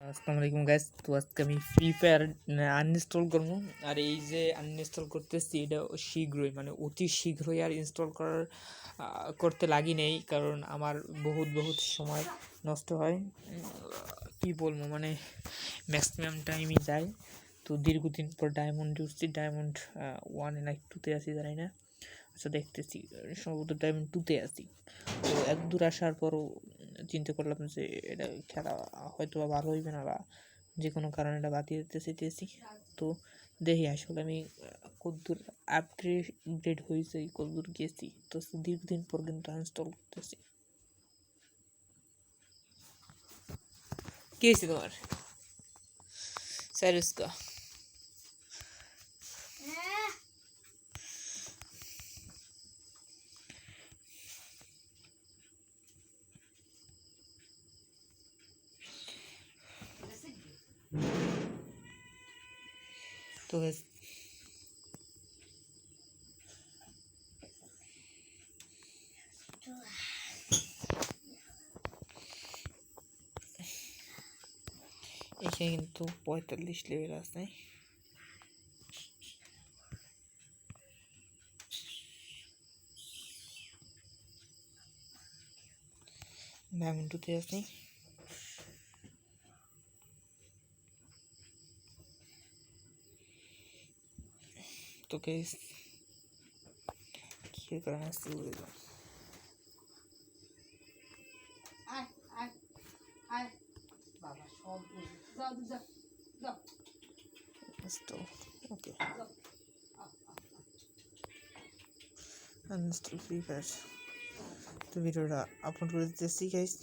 আসসালামু আলাইকুম গাইস। তো আজকে আমি ফ্রি ফায়ার আনইনস্টল করবো। আর এই যে আনইনস্টল করতেছি এটা শীঘ্রই, মানে অতি শীঘ্রই আর ইনস্টল করতে লাগি নেই, কারণ আমার বহুত সময় নষ্ট হয়। কি বলবো, মানে ম্যাক্সিমাম টাইমই যায়। তো দীর্ঘদিন পর ডায়মন্ড উঠছি, ডায়মন্ড 1 না 2-তে আছি জানি না। আচ্ছা দেখতেছি, সম্ভবত ডায়মন্ড 2-তে আছি। তো এক দূর আসার পরও চিন্তা করলাম যে এটা খেলা হয়তো বা ভালো হইবে না, বা যে কোনো কারণে এটা বাতিল দিতেছি। তো দেখি আসলে আমি কতদূর আপগ্রেড হয়েছে, কতদূর গেছি। তো দীর্ঘদিন পর কিন্তু ইনস্টল করতেছি। কি হয়েছে তোমার সাইরুসকা? তো এখানে কিন্তু 45 লেভেল আছে। ডায়মন্ড 2-তে আছি। তো গাইস কি কারণে আসছে বলে দাও। ওকে, আনইনস্টল ফ্রি ফায়ার। তো ভিডিওটা আপলোড করে দিতেছি গাইস।